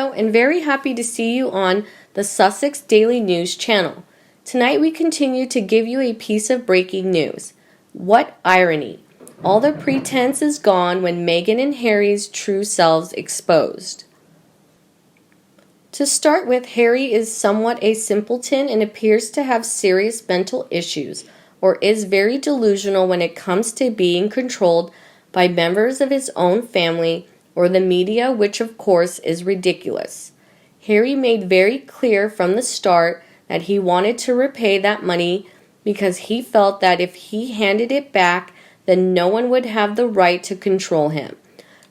Hello, and very happy to see you on the Sussex Daily News channel. Tonight we continue to give you a piece of breaking news. What irony! All the pretense is gone when Meghan and Harry's true selves exposed. To start with, Harry is somewhat a simpleton and appears to have serious mental issues, or is very delusional when it comes to being controlled by members of his own family or the media, which of course is ridiculous. Harry made very clear from the start that he wanted to repay that money because he felt that if he handed it back, then no one would have the right to control him.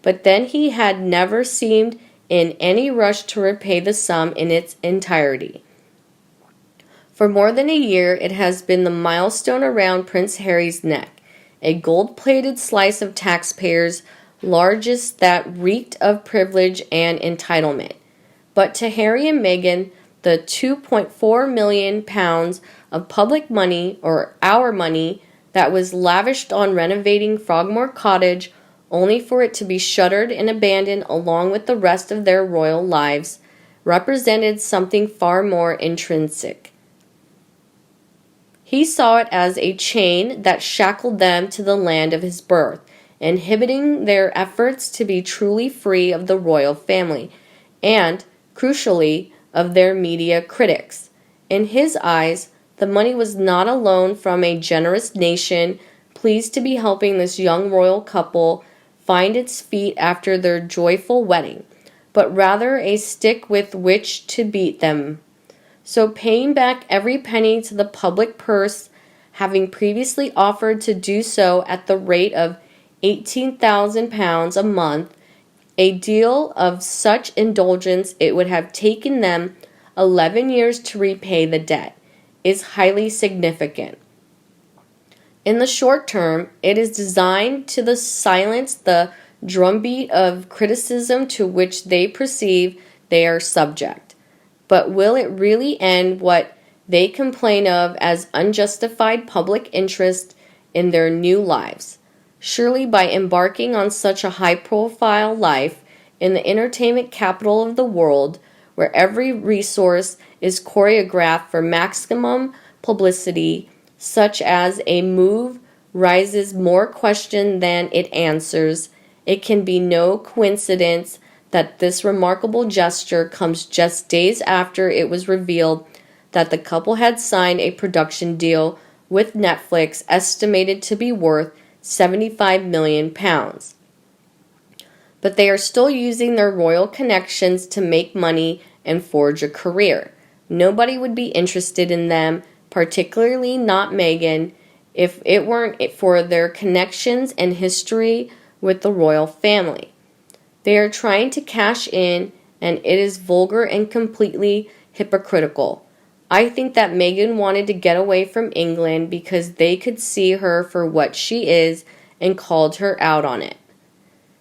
But then he had never seemed in any rush to repay the sum in its entirety. For more than a year, it has been the milestone around Prince Harry's neck, a gold-plated slice of taxpayers' largest that reeked of privilege and entitlement. But to Harry and Meghan, the £2.4 million of public money, or our money, that was lavished on renovating Frogmore Cottage, only for it to be shuttered and abandoned along with the rest of their royal lives, represented something far more intrinsic. He saw it as a chain that shackled them to the land of his birth, inhibiting their efforts to be truly free of the royal family, and, crucially, of their media critics. In his eyes, the money was not a loan from a generous nation pleased to be helping this young royal couple find its feet after their joyful wedding, but rather a stick with which to beat them. So paying back every penny to the public purse, having previously offered to do so at the rate of £18,000 a month, a deal of such indulgence it would have taken them 11 years to repay the debt, is highly significant. In the short term, it is designed to silence the drumbeat of criticism to which they perceive they are subject. But will it really end what they complain of as unjustified public interest in their new lives? Surely by embarking on such a high-profile life in the entertainment capital of the world, where every resource is choreographed for maximum publicity, such as a move raises more question than it answers, it can be no coincidence that this remarkable gesture comes just days after it was revealed that the couple had signed a production deal with Netflix estimated to be worth £75 million. But they are still using their royal connections to make money and forge a career. Nobody would be interested in them, particularly not Meghan, if it weren't for their connections and history with the royal family. They are trying to cash in, and it is vulgar and completely hypocritical. I think that Meghan wanted to get away from England because they could see her for what she is and called her out on it.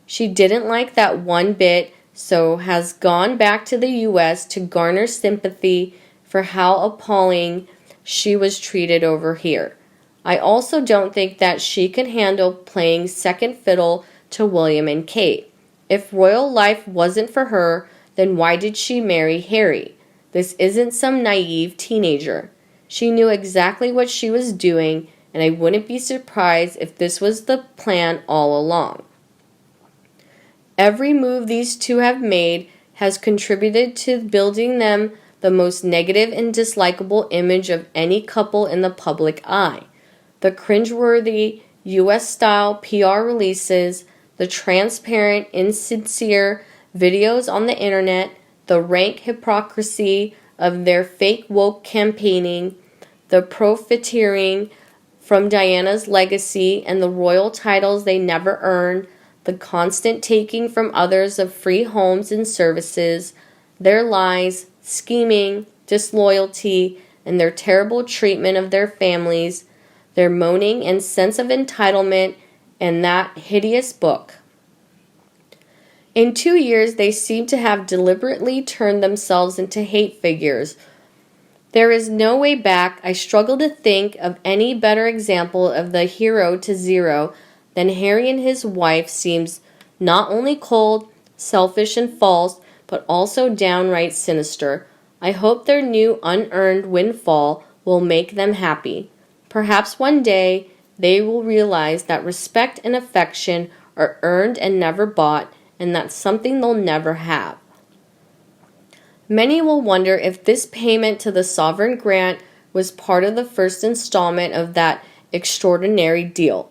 She didn't like that one bit, so has gone back to the US to garner sympathy for how appalling she was treated over here. I also don't think that she can handle playing second fiddle to William and Kate. If royal life wasn't for her, then why did she marry Harry? This isn't some naive teenager. She knew exactly what she was doing, and I wouldn't be surprised if this was the plan all along. Every move these two have made has contributed to building them the most negative and dislikable image of any couple in the public eye. The cringeworthy US-style PR releases, the transparent, insincere videos on the internet, the rank hypocrisy of their fake woke campaigning, the profiteering from Diana's legacy and the royal titles they never earned, the constant taking from others of free homes and services, their lies, scheming, disloyalty, and their terrible treatment of their families, their moaning and sense of entitlement, and that hideous book. In 2 years, they seem to have deliberately turned themselves into hate figures. There is no way back. I struggle to think of any better example of the hero to zero than Harry and his wife. Seems not only cold, selfish, and false, but also downright sinister. I hope their new unearned windfall will make them happy. Perhaps one day they will realize that respect and affection are earned and never bought, and that's something they'll never have. Many will wonder if this payment to the sovereign grant was part of the first installment of that extraordinary deal.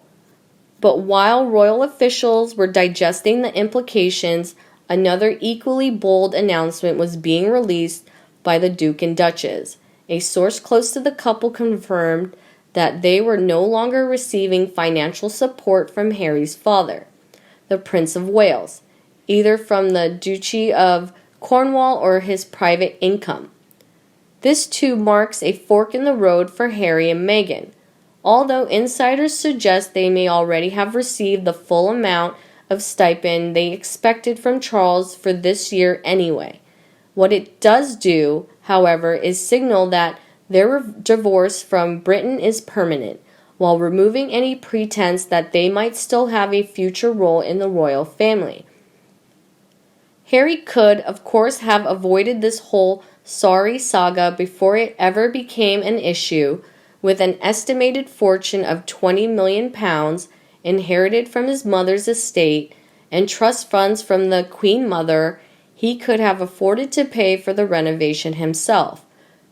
But while royal officials were digesting the implications, another equally bold announcement was being released by the Duke and Duchess. A source close to the couple confirmed that they were no longer receiving financial support from Harry's father, the Prince of Wales, either from the Duchy of Cornwall or his private income. This too marks a fork in the road for Harry and Meghan, although insiders suggest they may already have received the full amount of stipend they expected from Charles for this year anyway. What it does do, however, is signal that their divorce from Britain is permanent, while removing any pretense that they might still have a future role in the royal family. Harry could, of course, have avoided this whole sorry saga before it ever became an issue. With an estimated fortune of £20 million inherited from his mother's estate and trust funds from the Queen Mother, he could have afforded to pay for the renovation himself.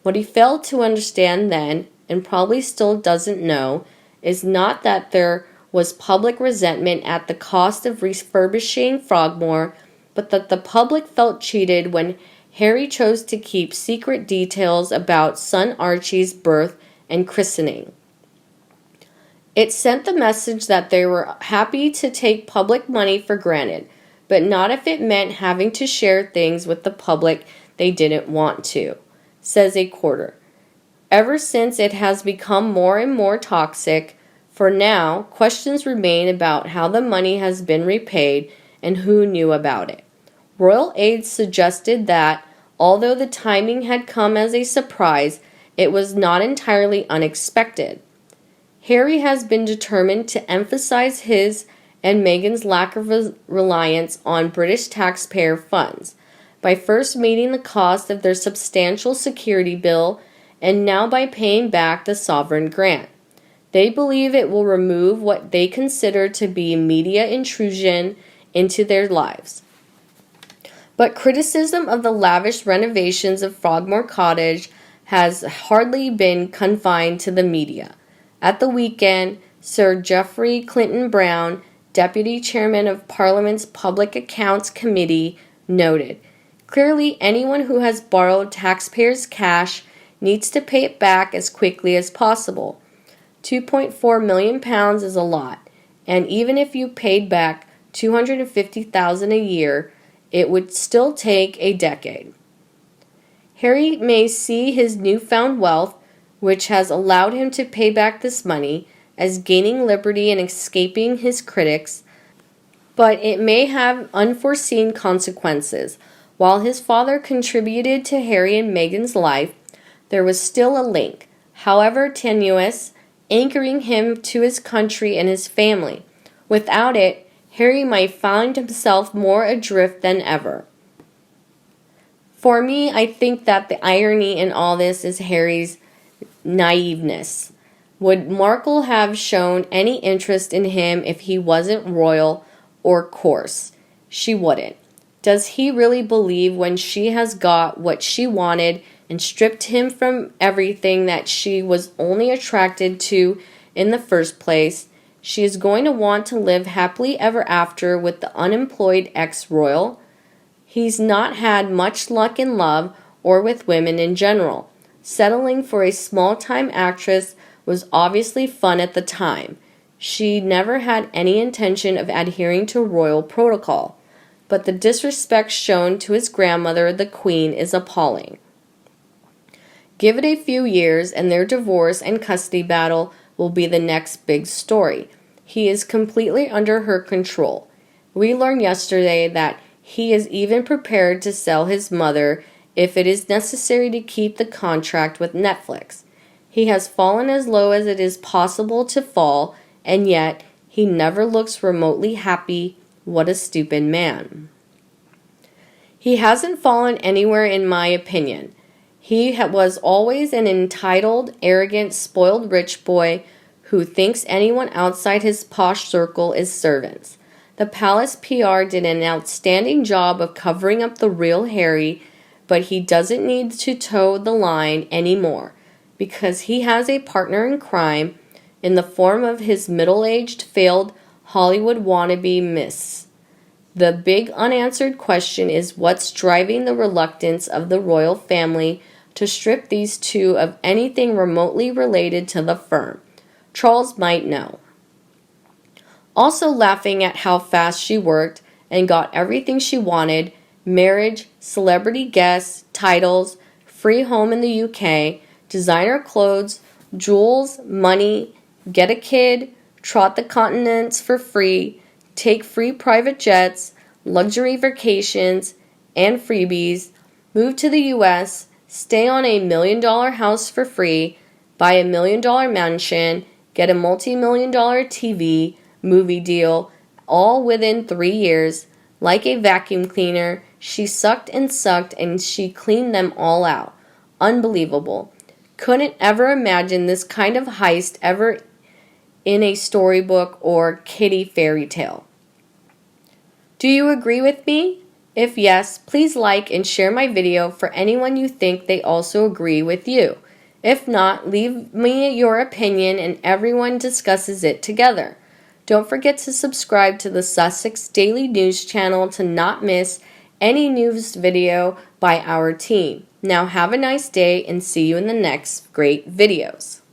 What he failed to understand then, and probably still doesn't know, is not that there was public resentment at the cost of refurbishing Frogmore, but that the public felt cheated when Harry chose to keep secret details about son Archie's birth and christening. It sent the message that they were happy to take public money for granted, but not if it meant having to share things with the public they didn't want to, says a quarter. Ever since it has become more and more toxic, for now, questions remain about how the money has been repaid and who knew about it. Royal aides suggested that, although the timing had come as a surprise, it was not entirely unexpected. Harry has been determined to emphasize his and Meghan's lack of reliance on British taxpayer funds by first meeting the cost of their substantial security bill and now by paying back the sovereign grant. They believe it will remove what they consider to be media intrusion into their lives. But criticism of the lavish renovations of Frogmore Cottage has hardly been confined to the media. At the weekend, Sir Geoffrey Clinton Brown, Deputy Chairman of Parliament's Public Accounts Committee, noted, "Clearly, anyone who has borrowed taxpayers' cash needs to pay it back as quickly as possible. £2.4 million is a lot, and even if you paid back $250,000 a year, it would still take a decade." Harry may see his newfound wealth, which has allowed him to pay back this money, as gaining liberty and escaping his critics, but it may have unforeseen consequences. While his father contributed to Harry and Meghan's life, there was still a link, however tenuous, anchoring him to his country and his family. Without it, Harry might find himself more adrift than ever. For me, I think that the irony in all this is Harry's naiveness. Would Markle have shown any interest in him if he wasn't royal or coarse? She wouldn't. Does he really believe when she has got what she wanted and stripped him from everything that she was only attracted to in the first place, she is going to want to live happily ever after with the unemployed ex-royal? He's not had much luck in love or with women in general. Settling for a small-time actress was obviously fun at the time. She never had any intention of adhering to royal protocol, but the disrespect shown to his grandmother, the Queen, is appalling. Give it a few years and their divorce and custody battle will be the next big story. He is completely under her control. We learned yesterday that he is even prepared to sell his mother if it is necessary to keep the contract with Netflix. He has fallen as low as it is possible to fall, and yet he never looks remotely happy. What a stupid man. He hasn't fallen anywhere in my opinion. He was always an entitled, arrogant, spoiled rich boy who thinks anyone outside his posh circle is servants. The palace PR did an outstanding job of covering up the real Harry, but he doesn't need to toe the line anymore because he has a partner in crime in the form of his middle-aged, failed Hollywood wannabe miss. The big unanswered question is what's driving the reluctance of the royal family to strip these two of anything remotely related to the firm. Charles might know. Also laughing at how fast she worked and got everything she wanted, marriage, celebrity guests, titles, free home in the UK, designer clothes, jewels, money, get a kid, trot the continents for free, take free private jets, luxury vacations, and freebies, move to the US, stay on a $1 million house for free, buy a $1 million mansion, get a multi-million-dollar TV, movie deal, all within 3 years. Like a vacuum cleaner, she sucked and she cleaned them all out. Unbelievable. Couldn't ever imagine this kind of heist ever in a storybook or kiddie fairy tale. Do you agree with me? If yes, please like and share my video for anyone you think they also agree with you. If not, leave me your opinion and everyone discusses it together. Don't forget to subscribe to the Sussex Daily News channel to not miss any news video by our team. Now have a nice day and see you in the next great videos.